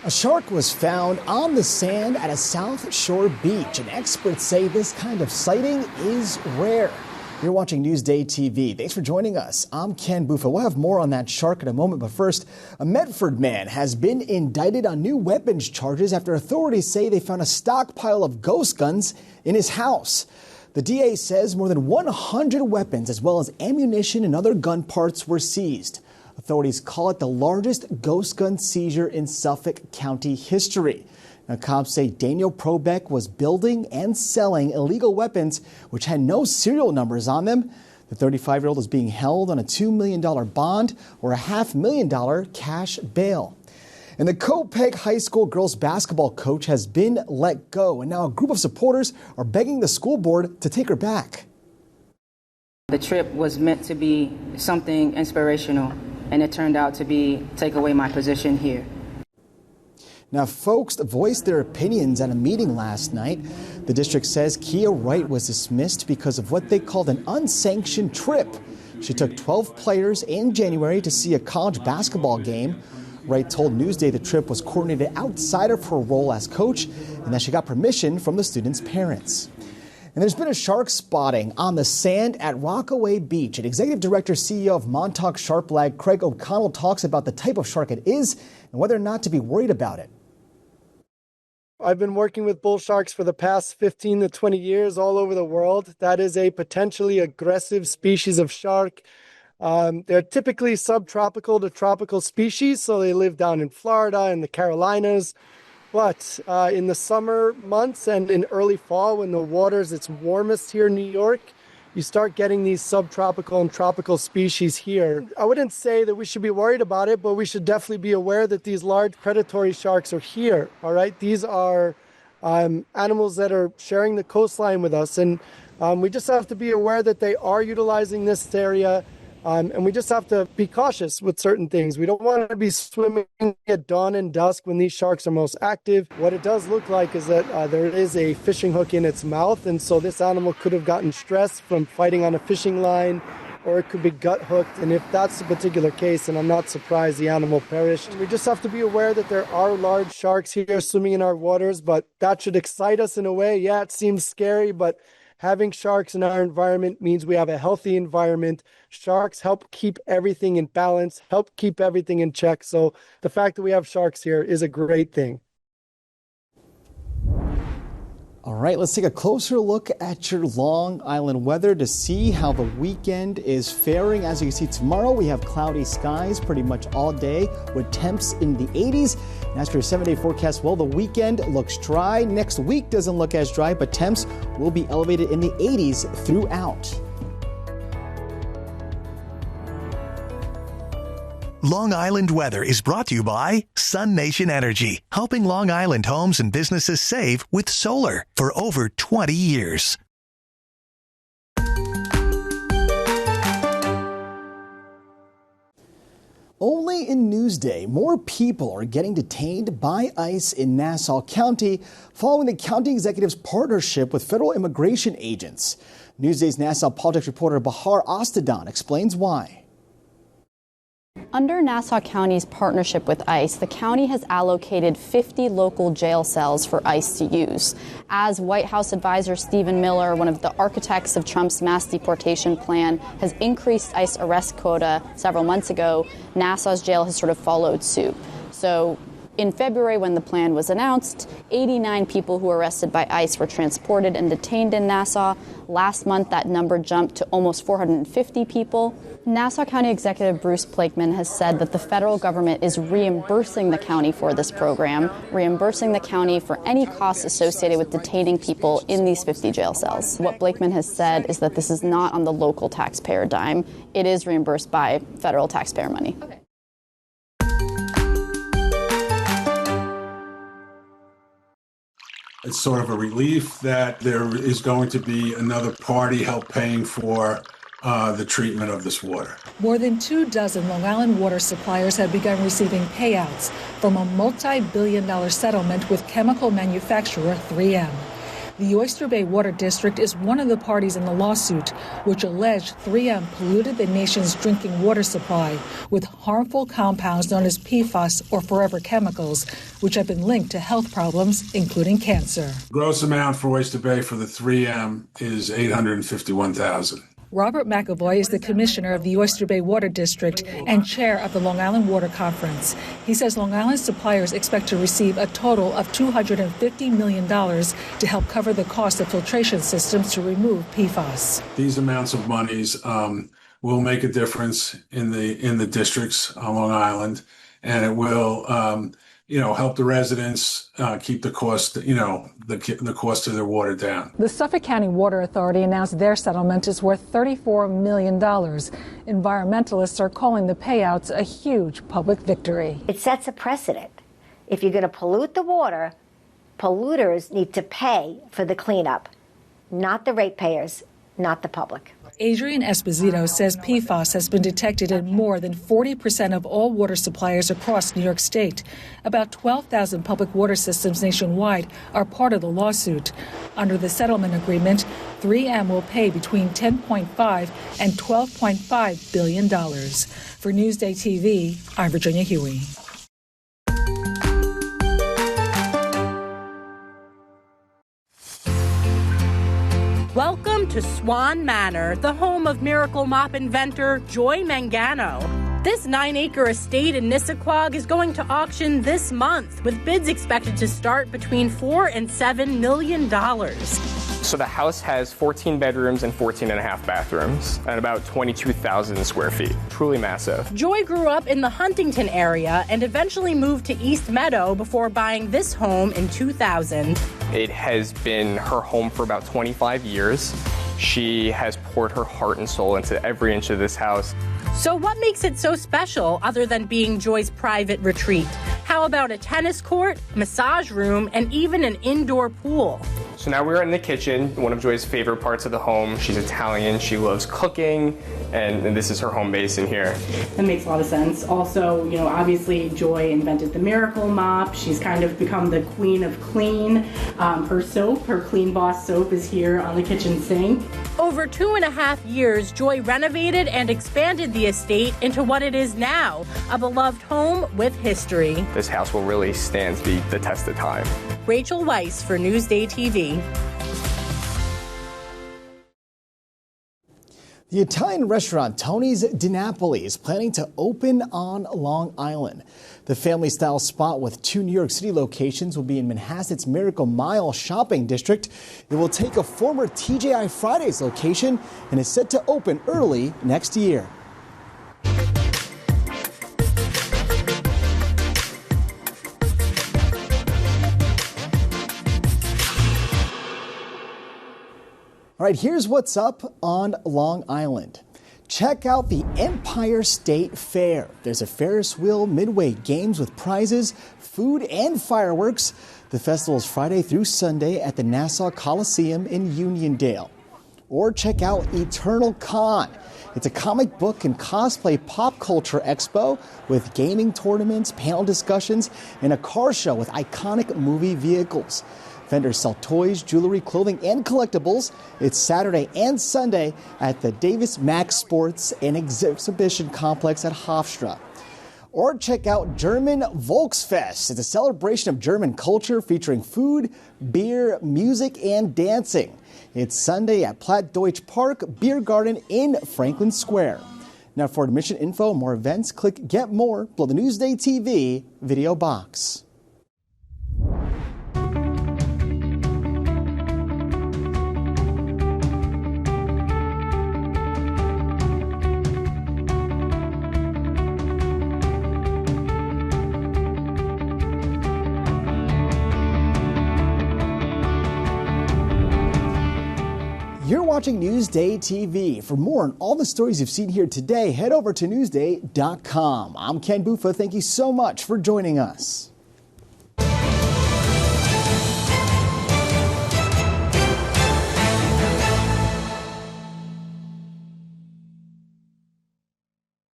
A shark was found on the sand at a South Shore beach, and experts say this kind of sighting is rare. You're watching Newsday TV. Thanks for joining us. I'm Ken Buffa. We'll have more on that shark in a moment, but first, a Medford man has been indicted on new weapons charges after authorities say they found a stockpile of ghost guns in his house. The DA says more than 100 weapons as well as ammunition and other gun parts were seized. Authorities call it the largest ghost gun seizure in Suffolk County history. Now, cops say Daniel Probeck was building and selling illegal weapons which had no serial numbers on them. The 35-year-old is being held on a $2 million bond or a $500,000 cash bail. And the Copeg High School girls basketball coach has been let go, and now a group of supporters are begging the school board to take her back. The trip was meant to be something inspirational, and it turned out to be take away my position here. Now, folks voiced their opinions at a meeting last night. The district says Kia Wright was dismissed because of what they called an unsanctioned trip. She took 12 players in January to see a college basketball game. Wright told Newsday the trip was coordinated outside of her role as coach and that she got permission from the students' parents. And there's been a shark spotting on the sand at Rockaway Beach. And Executive Director, CEO of Montauk Sharplag, Craig O'Connell, talks about the type of shark it is and whether or not to be worried about it. I've been working with bull sharks for the past 15 to 20 years all over the world. That is a potentially aggressive species of shark. They're typically subtropical to tropical species, so they live down in Florida and the Carolinas. But in the summer months and in early fall, when the water's its warmest here in New York, you start getting these subtropical and tropical species here. I wouldn't say that we should be worried about it, but we should definitely be aware that these large predatory sharks are here, all right? These are animals that are sharing the coastline with us, and we just have to be aware that they are utilizing this area. And we just have to be cautious with certain things. We don't want to be swimming at dawn and dusk when these sharks are most active. What it does look like is that there is a fishing hook in its mouth, and so this animal could have gotten stressed from fighting on a fishing line, or it could be gut hooked. And if that's the particular case, and I'm not surprised the animal perished. We just have to be aware that there are large sharks here swimming in our waters, but that should excite us in a way. Yeah, it seems scary, but having sharks in our environment means we have a healthy environment. Sharks help keep everything in balance, help keep everything in check. So the fact that we have sharks here is a great thing. All right, let's take a closer look at your Long Island weather to see how the weekend is faring. As you can see, tomorrow we have cloudy skies pretty much all day with temps in the 80s. And as for your 7-day forecast, well, the weekend looks dry. Next week doesn't look as dry, but temps will be elevated in the 80s throughout. Long Island weather is brought to you by Sun Nation Energy, helping Long Island homes and businesses save with solar for over 20 years. Only in Newsday, more people are getting detained by ICE in Nassau County following the county executive's partnership with federal immigration agents. Newsday's Nassau politics reporter Bahar Astadon explains why. Under Nassau County's partnership with ICE, the county has allocated 50 local jail cells for ICE to use. As White House advisor Stephen Miller, one of the architects of Trump's mass deportation plan, has increased ICE arrest quota several months ago, Nassau's jail has sort of followed suit. So in February, when the plan was announced, 89 people who were arrested by ICE were transported and detained in Nassau. Last month, that number jumped to almost 450 people. Nassau County Executive Bruce Blakeman has said that the federal government is reimbursing the county for this program, reimbursing the county for any costs associated with detaining people in these 50 jail cells. What Blakeman has said is that this is not on the local taxpayer dime. It is reimbursed by federal taxpayer money. Okay. It's sort of a relief that there is going to be another party help paying for the treatment of this water. More than 24 Long Island water suppliers have begun receiving payouts from a multi-billion-dollar settlement with chemical manufacturer 3M. The Oyster Bay Water District is one of the parties in the lawsuit, which alleged 3M polluted the nation's drinking water supply with harmful compounds known as PFAS or forever chemicals, which have been linked to health problems, including cancer. Gross amount for Oyster Bay for the 3M is $851,000. Robert McAvoy is the commissioner of the Oyster Bay Water District and chair of the Long Island Water Conference. He says Long Island suppliers expect to receive a total of $250 million to help cover the cost of filtration systems to remove PFAS. These amounts of monies will make a difference in the districts on Long Island, and it will help the residents keep the cost, the cost of their water down. The Suffolk County Water Authority announced their settlement is worth $34 million. Environmentalists are calling the payouts a huge public victory. It sets a precedent. If you're going to pollute the water, polluters need to pay for the cleanup, not the ratepayers, not the public. Adrian Esposito says PFAS has been detected in more than 40% of all water suppliers across New York State. About 12,000 public water systems nationwide are part of the lawsuit. Under the settlement agreement, 3M will pay between $10.5 and $12.5 billion. For Newsday TV, I'm Virginia Huey. Welcome to Swan Manor, the home of miracle mop inventor Joy Mangano. This 9-acre estate in Nissaquag is going to auction this month, with bids expected to start between $4 and $7 million. So the house has 14 bedrooms and 14 and a half bathrooms and about 22,000 square feet. Truly massive. Joy grew up in the Huntington area and eventually moved to East Meadow before buying this home in 2000. It has been her home for about 25 years. She has poured her heart and soul into every inch of this house. So what makes it so special other than being Joy's private retreat? How about a tennis court, massage room, and even an indoor pool? So now we're in the kitchen, one of Joy's favorite parts of the home. She's Italian, she loves cooking, and this is her home base in here. That makes a lot of sense. Also, obviously Joy invented the Miracle Mop. She's kind of become the queen of clean. Her soap, her Clean Boss soap, is here on the kitchen sink. Over 2.5 years, Joy renovated and expanded the estate into what it is now, a beloved home with history. This house will really stand the test of time. Rachel Weiss for Newsday TV. The Italian restaurant Tony's Di Napoli is planning to open on Long Island. The family-style spot with 2 New York City locations will be in Manhasset's Miracle Mile shopping district. It will take a former TGI Fridays location and is set to open early next year. All right, here's what's up on Long Island. Check out the Empire State Fair. There's a Ferris wheel, midway games with prizes, food, and fireworks. The festival is Friday through Sunday at the Nassau Coliseum in Uniondale. Or check out Eternal Con. It's a comic book and cosplay pop culture expo with gaming tournaments, panel discussions, and a car show with iconic movie vehicles. Vendors sell toys, jewelry, clothing, and collectibles. It's Saturday and Sunday at the Davis Max Sports and Exhibition Complex at Hofstra. Or check out German Volksfest. It's a celebration of German culture featuring food, beer, music, and dancing. It's Sunday at Platt Deutsch Park Beer Garden in Franklin Square. Now for admission info and more events, click Get More below the Newsday TV video box. You're watching Newsday TV. For more on all the stories you've seen here today, head over to Newsday.com. I'm Ken Buffa. Thank you so much for joining us.